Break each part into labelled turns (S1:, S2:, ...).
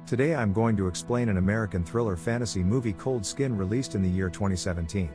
S1: Today I'm going to explain an American thriller fantasy movie Cold Skin released in the year 2017.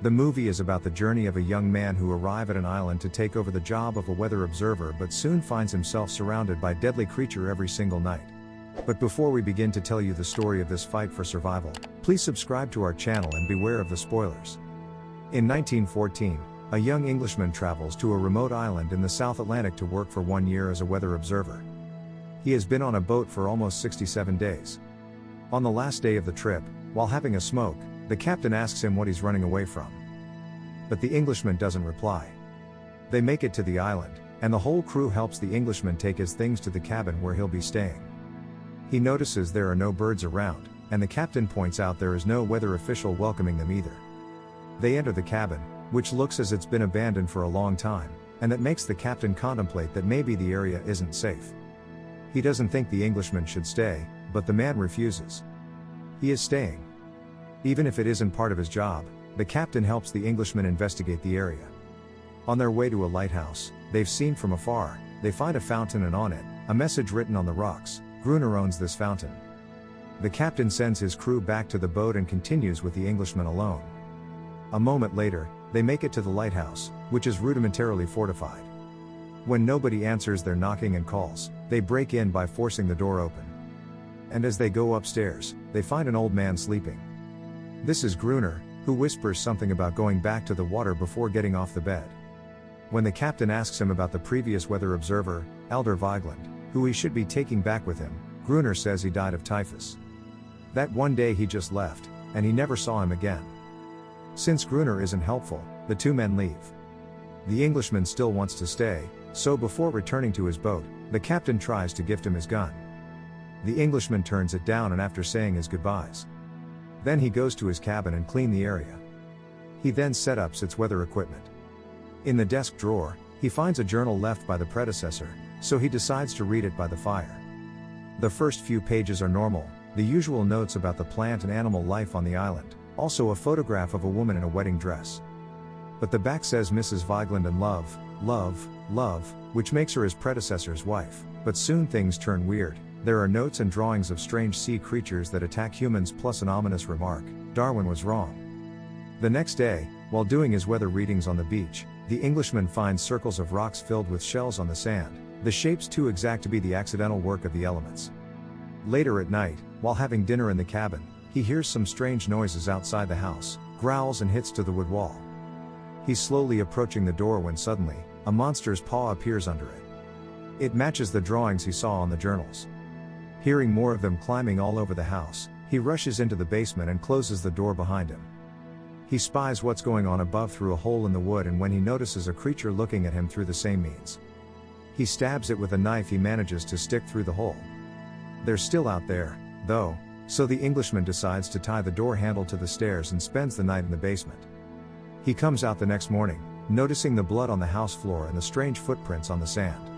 S1: The movie is about the journey of a young man who arrives at an island to take over the job of a weather observer but soon finds himself surrounded by deadly creature every single night. But before we begin to tell you the story of this fight for survival, please subscribe to our channel and beware of the spoilers. In 1914, a young Englishman travels to a remote island in the South Atlantic to work for 1 year as a weather observer. He has been on a boat for almost 67 days. On the last day of the trip, while having a smoke, the captain asks him what he's running away from. But the Englishman doesn't reply. They make it to the island, and the whole crew helps the Englishman take his things to the cabin where he'll be staying. He notices there are no birds around, and the captain points out there is no weather official welcoming them either. They enter the cabin, which looks as it's been abandoned for a long time, and that makes the captain contemplate that maybe the area isn't safe. He doesn't think the Englishman should stay, but the man refuses. He is staying. Even if it isn't part of his job, the captain helps the Englishman investigate the area. On their way to a lighthouse, they've seen from afar, they find a fountain and on it, a message written on the rocks: "Gruner owns this fountain." The captain sends his crew back to the boat and continues with the Englishman alone. A moment later, they make it to the lighthouse, which is rudimentarily fortified. When nobody answers their knocking and calls, they break in by forcing the door open. And as they go upstairs, they find an old man sleeping. This is Gruner, who whispers something about going back to the water before getting off the bed. When the captain asks him about the previous weather observer, Elder Vigeland, who he should be taking back with him, Gruner says he died of typhus. That one day he just left, and he never saw him again. Since Gruner isn't helpful, the two men leave. The Englishman still wants to stay, so before returning to his boat, the captain tries to gift him his gun. The Englishman turns it down and after saying his goodbyes. Then he goes to his cabin and clean the area. He then set up its weather equipment. In the desk drawer, he finds a journal left by the predecessor, so he decides to read it by the fire. The first few pages are normal, the usual notes about the plant and animal life on the island, also a photograph of a woman in a wedding dress. But the back says Mrs. Vigeland and love, love, love, which makes her his predecessor's wife. But soon things turn weird. There are notes and drawings of strange sea creatures that attack humans plus an ominous remark: "Darwin was wrong." The next day, while doing his weather readings on the beach, the Englishman finds circles of rocks filled with shells on the sand, the shapes too exact to be the accidental work of the elements. Later at night, while having dinner in the cabin, he hears some strange noises outside the house, growls and hits to the wood wall. He's slowly approaching the door when suddenly, a monster's paw appears under it. It matches the drawings he saw on the journals. Hearing more of them climbing all over the house, he rushes into the basement and closes the door behind him. He spies what's going on above through a hole in the wood, and when he notices a creature looking at him through the same means, he stabs it with a knife he manages to stick through the hole. They're still out there, though, so the Englishman decides to tie the door handle to the stairs and spends the night in the basement. He comes out the next morning, noticing the blood on the house floor and the strange footprints on the sand.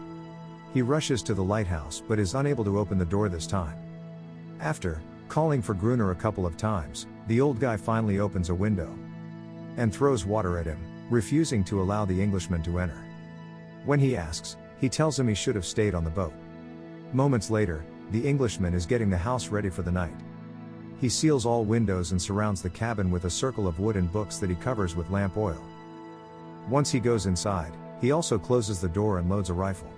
S1: He rushes to the lighthouse but is unable to open the door this time. After calling for Gruner a couple of times, the old guy finally opens a window and throws water at him, refusing to allow the Englishman to enter. When he asks, he tells him he should have stayed on the boat. Moments later, the Englishman is getting the house ready for the night. He seals all windows and surrounds the cabin with a circle of wood and books that he covers with lamp oil. Once he goes inside, he also closes the door and loads a rifle.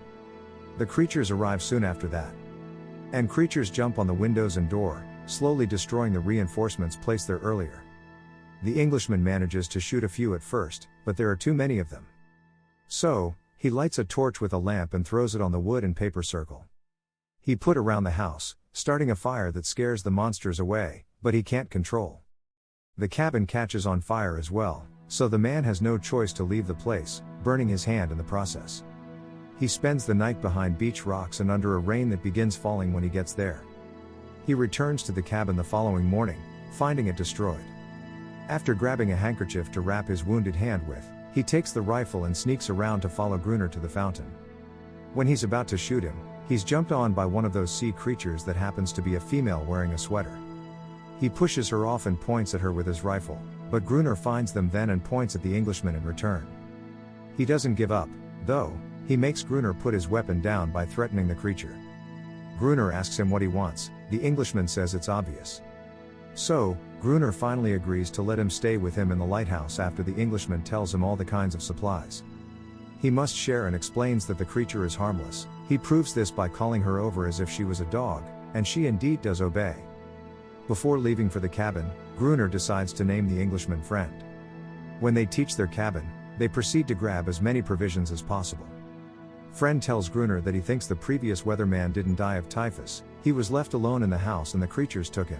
S1: The creatures arrive soon after that. And creatures jump on the windows and door, slowly destroying the reinforcements placed there earlier. The Englishman manages to shoot a few at first, but there are too many of them. So, he lights a torch with a lamp and throws it on the wood and paper circle. He put around the house, starting a fire that scares the monsters away, but he can't control. The cabin catches on fire as well, so the man has no choice to leave the place, burning his hand in the process. He spends the night behind beach rocks and under a rain that begins falling when he gets there. He returns to the cabin the following morning, finding it destroyed. After grabbing a handkerchief to wrap his wounded hand with, he takes the rifle and sneaks around to follow Gruner to the fountain. When he's about to shoot him, he's jumped on by one of those sea creatures that happens to be a female wearing a sweater. He pushes her off and points at her with his rifle, but Gruner finds them then and points at the Englishman in return. He doesn't give up, though. He makes Gruner put his weapon down by threatening the creature. Gruner asks him what he wants. The Englishman says it's obvious. So, Gruner finally agrees to let him stay with him in the lighthouse after the Englishman tells him all the kinds of supplies he must share and explains that the creature is harmless. He proves this by calling her over as if she was a dog, and she indeed does obey. Before leaving for the cabin, Gruner decides to name the Englishman friend. When they teach their cabin, they proceed to grab as many provisions as possible. Friend tells Gruner that he thinks the previous weatherman didn't die of typhus, he was left alone in the house and the creatures took him.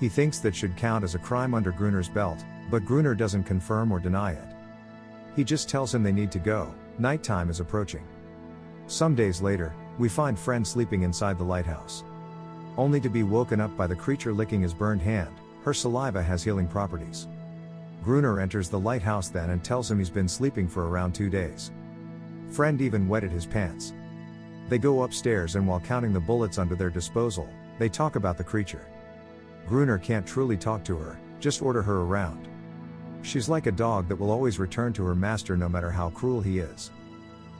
S1: He thinks that should count as a crime under Gruner's belt, but Gruner doesn't confirm or deny it. He just tells him they need to go, nighttime is approaching. Some days later, we find Friend sleeping inside the lighthouse. Only to be woken up by the creature licking his burned hand. Her saliva has healing properties. Gruner enters the lighthouse then and tells him he's been sleeping for around 2 days. Friend even wetted his pants. They go upstairs and while counting the bullets under their disposal, they talk about the creature. Gruner can't truly talk to her, just order her around. She's like a dog that will always return to her master no matter how cruel he is.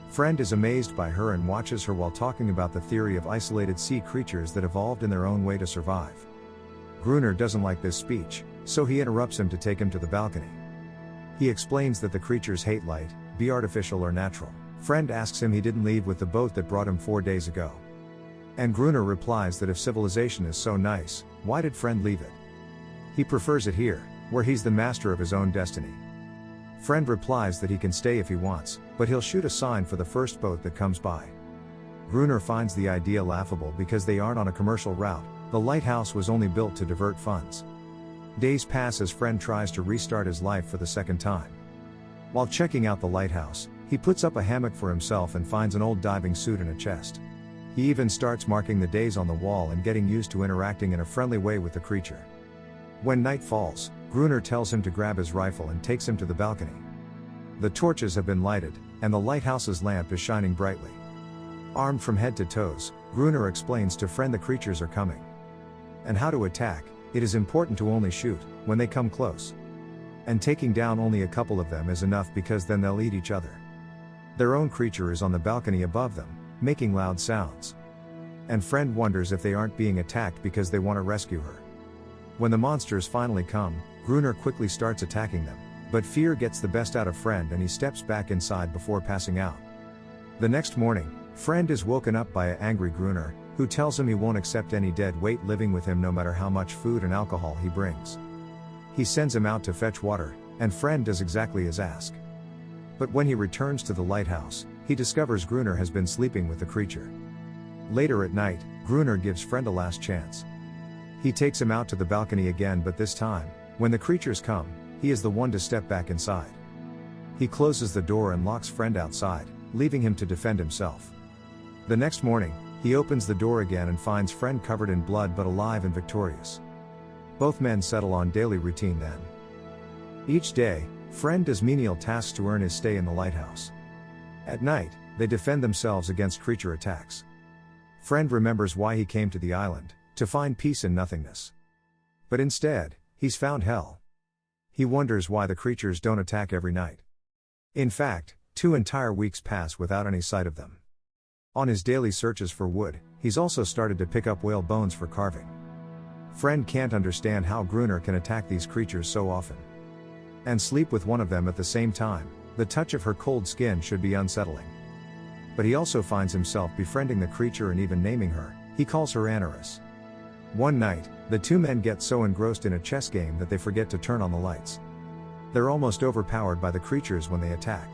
S1: Friend is amazed by her and watches her while talking about the theory of isolated sea creatures that evolved in their own way to survive. Gruner doesn't like this speech, so he interrupts him to take him to the balcony. He explains that the creatures hate light, be artificial or natural. Friend asks him he didn't leave with the boat that brought him 4 days ago. And Gruner replies that if civilization is so nice, why did Friend leave it? He prefers it here, where he's the master of his own destiny. Friend replies that he can stay if he wants, but he'll shoot a sign for the first boat that comes by. Gruner finds the idea laughable because they aren't on a commercial route, the lighthouse was only built to divert funds. Days pass as Friend tries to restart his life for the second time. While checking out the lighthouse, he puts up a hammock for himself and finds an old diving suit in a chest. He even starts marking the days on the wall and getting used to interacting in a friendly way with the creature. When night falls, Gruner tells him to grab his rifle and takes him to the balcony. The torches have been lighted, and the lighthouse's lamp is shining brightly. Armed from head to toes, Gruner explains to Friend the creatures are coming. And how to attack. It is important to only shoot when they come close. And taking down only a couple of them is enough because then they'll eat each other. Their own creature is on the balcony above them, making loud sounds. And Friend wonders if they aren't being attacked because they want to rescue her. When the monsters finally come, Gruner quickly starts attacking them, but fear gets the best out of Friend and he steps back inside before passing out. The next morning, Friend is woken up by an angry Gruner, who tells him he won't accept any dead weight living with him no matter how much food and alcohol he brings. He sends him out to fetch water, and Friend does exactly as asked. But when he returns to the lighthouse, he discovers Gruner has been sleeping with the creature. Later at night, Gruner gives Friend a last chance. He takes him out to the balcony again, but this time, when the creatures come, he is the one to step back inside. He closes the door and locks Friend outside, leaving him to defend himself. The next morning, he opens the door again and finds Friend covered in blood but alive and victorious. Both men settle on daily routine then. Each day, Friend does menial tasks to earn his stay in the lighthouse. At night, they defend themselves against creature attacks. Friend remembers why he came to the island, to find peace in nothingness. But instead, he's found hell. He wonders why the creatures don't attack every night. In fact, 2 entire weeks pass without any sight of them. On his daily searches for wood, he's also started to pick up whale bones for carving. Friend can't understand how Gruner can attack these creatures so often. And sleep with one of them at the same time, the touch of her cold skin should be unsettling. But he also finds himself befriending the creature and even naming her, he calls her Anaris. One night, the 2 men get so engrossed in a chess game that they forget to turn on the lights. They're almost overpowered by the creatures when they attack.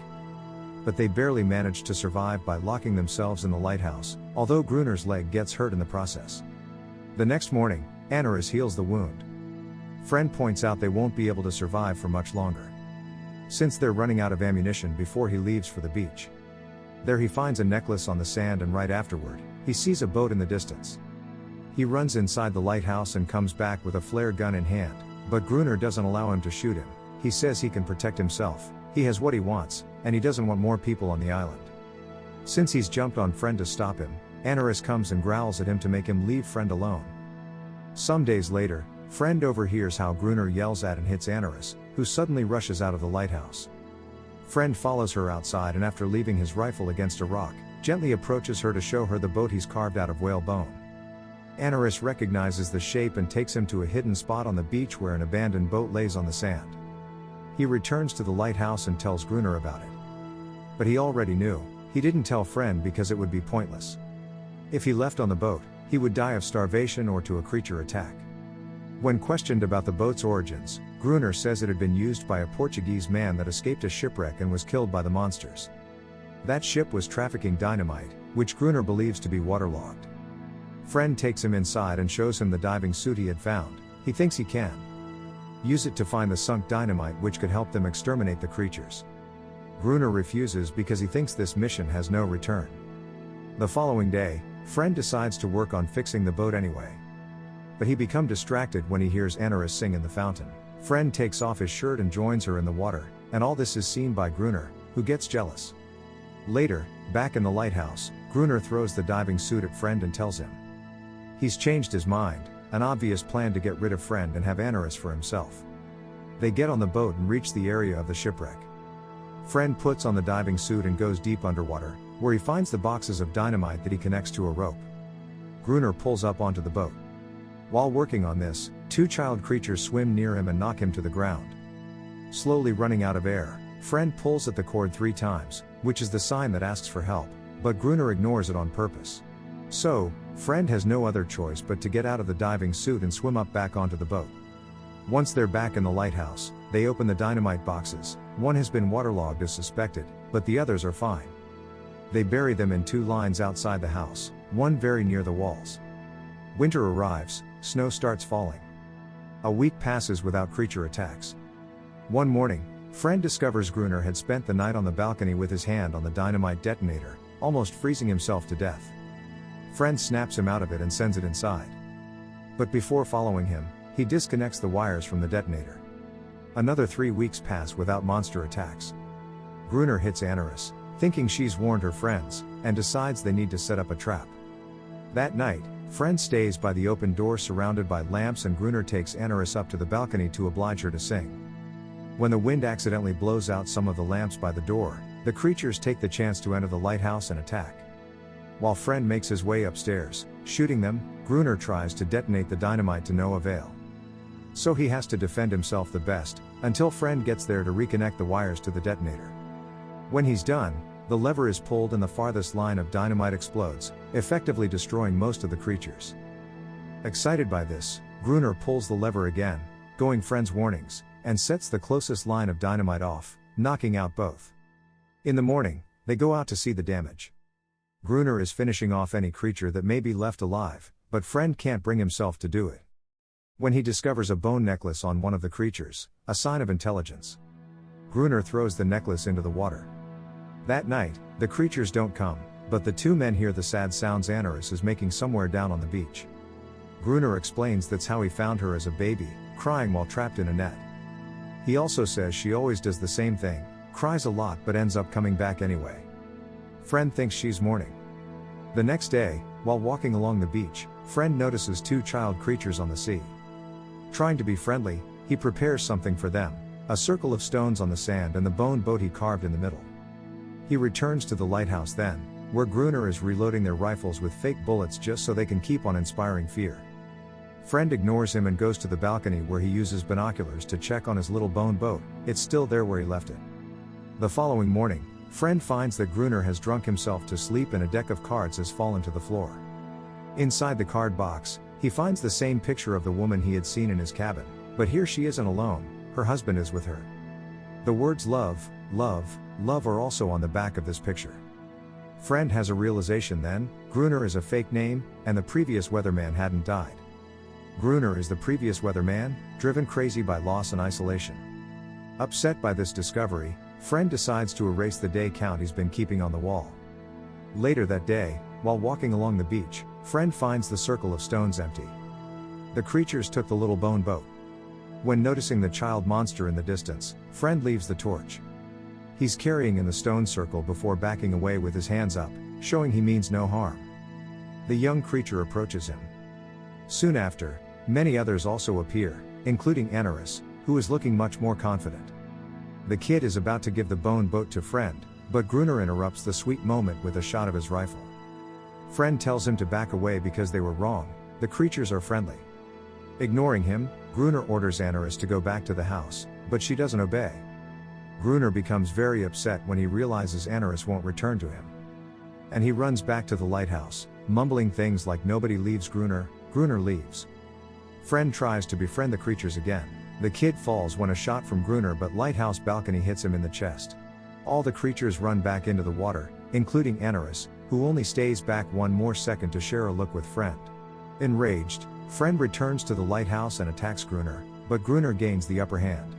S1: But they barely manage to survive by locking themselves in the lighthouse, although Gruner's leg gets hurt in the process. The next morning, Anaris heals the wound. Friend points out they won't be able to survive for much longer, since they're running out of ammunition before he leaves for the beach. There he finds a necklace on the sand and right afterward, he sees a boat in the distance. He runs inside the lighthouse and comes back with a flare gun in hand, but Gruner doesn't allow him to shoot him. He says he can protect himself, he has what he wants, and he doesn't want more people on the island. Since he's jumped on Friend to stop him, Anaris comes and growls at him to make him leave Friend alone. Some days later, Friend overhears how Gruner yells at and hits Anaris, who suddenly rushes out of the lighthouse. Friend follows her outside and after leaving his rifle against a rock, gently approaches her to show her the boat he's carved out of whale bone. Anaris recognizes the shape and takes him to a hidden spot on the beach where an abandoned boat lays on the sand. He returns to the lighthouse and tells Gruner about it. But he already knew. He didn't tell Friend because it would be pointless. If he left on the boat, he would die of starvation or to a creature attack. When questioned about the boat's origins, Gruner says it had been used by a Portuguese man that escaped a shipwreck and was killed by the monsters. That ship was trafficking dynamite, which Gruner believes to be waterlogged. Friend takes him inside and shows him the diving suit he had found. He thinks he can use it to find the sunk dynamite which could help them exterminate the creatures. Gruner refuses because he thinks this mission has no return. The following day, Friend decides to work on fixing the boat anyway. But he becomes distracted when he hears Anaris sing in the fountain. Friend takes off his shirt and joins her in the water, and all this is seen by Gruner, who gets jealous. Later, back in the lighthouse, Gruner throws the diving suit at Friend and tells him he's changed his mind, an obvious plan to get rid of Friend and have Anaris for himself. They get on the boat and reach the area of the shipwreck. Friend puts on the diving suit and goes deep underwater, where he finds the boxes of dynamite that he connects to a rope. Gruner pulls up onto the boat. While working on this, two child creatures swim near him and knock him to the ground. Slowly running out of air, Friend pulls at the cord 3 times, which is the sign that asks for help, but Gruner ignores it on purpose. So, Friend has no other choice but to get out of the diving suit and swim up back onto the boat. Once they're back in the lighthouse, they open the dynamite boxes. One has been waterlogged as suspected, but the others are fine. They bury them in 2 lines outside the house, one very near the walls. Winter arrives, snow starts falling. A week passes without creature attacks. One morning, Friend discovers Gruner had spent the night on the balcony with his hand on the dynamite detonator, almost freezing himself to death. Friend snaps him out of it and sends it inside. But before following him, he disconnects the wires from the detonator. Another 3 weeks pass without monster attacks. Gruner hits Anaris, thinking she's warned her friends, and decides they need to set up a trap. That night, Friend stays by the open door surrounded by lamps and Gruner takes Anaris up to the balcony to oblige her to sing. When the wind accidentally blows out some of the lamps by the door, the creatures take the chance to enter the lighthouse and attack. While Friend makes his way upstairs, shooting them, Gruner tries to detonate the dynamite to no avail. So he has to defend himself the best, until Friend gets there to reconnect the wires to the detonator. When he's done, the lever is pulled and the farthest line of dynamite explodes, effectively destroying most of the creatures. Excited by this, Gruner pulls the lever again, going Friend's warnings, and sets the closest line of dynamite off, knocking out both. In the morning, they go out to see the damage. Gruner is finishing off any creature that may be left alive, but Friend can't bring himself to do it. When he discovers a bone necklace on one of the creatures, a sign of intelligence, Gruner throws the necklace into the water. That night, the creatures don't come, but the 2 men hear the sad sounds Anaris is making somewhere down on the beach. Gruner explains that's how he found her as a baby, crying while trapped in a net. He also says she always does the same thing, cries a lot but ends up coming back anyway. Friend thinks she's mourning. The next day, while walking along the beach, Friend notices 2 child creatures on the sea. Trying to be friendly, he prepares something for them, a circle of stones on the sand and the bone boat he carved in the middle. He returns to the lighthouse then, where Gruner is reloading their rifles with fake bullets just so they can keep on inspiring fear. Friend ignores him and goes to the balcony where he uses binoculars to check on his little bone boat. It's still there where he left it. The following morning, Friend finds that Gruner has drunk himself to sleep and a deck of cards has fallen to the floor. Inside the card box, he finds the same picture of the woman he had seen in his cabin, but here she isn't alone, her husband is with her. The words love, love, love are also on the back of this picture. Friend has a realization then, Gruner is a fake name, and the previous weatherman hadn't died. Gruner is the previous weatherman, driven crazy by loss and isolation. Upset by this discovery, Friend decides to erase the day count he's been keeping on the wall. Later that day, while walking along the beach, Friend finds the circle of stones empty. The creatures took the little bone boat. When noticing the child monster in the distance, Friend leaves the torch. He's carrying in the stone circle before backing away with his hands up, showing he means no harm. The young creature approaches him. Soon after, many others also appear, including Anaris, who is looking much more confident. The kid is about to give the bone boat to Friend, But Gruner interrupts the sweet moment with a shot of his rifle. Friend tells him to back away because they were wrong, the creatures are friendly. Ignoring him, Gruner orders Anaris to go back to the house, but she doesn't obey. Gruner becomes very upset when he realizes Anaris won't return to him. And he runs back to the lighthouse, mumbling things like nobody leaves Gruner, Gruner leaves. Friend tries to befriend the creatures again. The kid falls when a shot from Gruner but lighthouse balcony hits him in the chest. All the creatures run back into the water, including Anaris, who only stays back one more second to share a look with Friend. Enraged, Friend returns to the lighthouse and attacks Gruner, but Gruner gains the upper hand.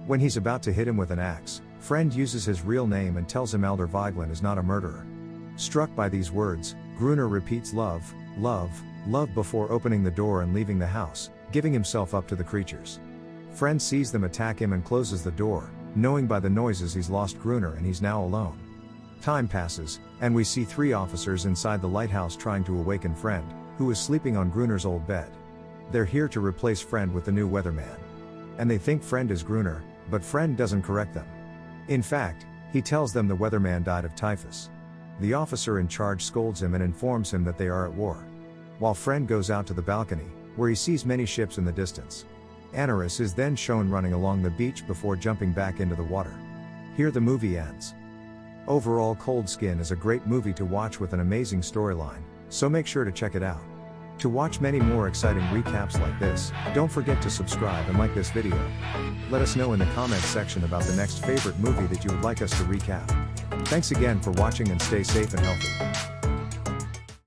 S1: When he's about to hit him with an axe, Friend uses his real name and tells him Elder Vigeland is not a murderer. Struck by these words, Gruner repeats love, love, love before opening the door and leaving the house, giving himself up to the creatures. Friend sees them attack him and closes the door, knowing by the noises he's lost Gruner and he's now alone. Time passes, and we see 3 officers inside the lighthouse trying to awaken Friend, who is sleeping on Gruner's old bed. They're here to replace Friend with the new weatherman. And they think Friend is Gruner, but Friend doesn't correct them. In fact, he tells them the weatherman died of typhus. The officer in charge scolds him and informs him that they are at war. While Friend goes out to the balcony, where he sees many ships in the distance. Anaris is then shown running along the beach before jumping back into the water. Here the movie ends. Overall, Cold Skin is a great movie to watch with an amazing storyline, so make sure to check it out. To watch many more exciting recaps like this, don't forget to subscribe and like this video. Let us know in the comments section about the next favorite movie that you would like us to recap. Thanks again for watching and stay safe and healthy.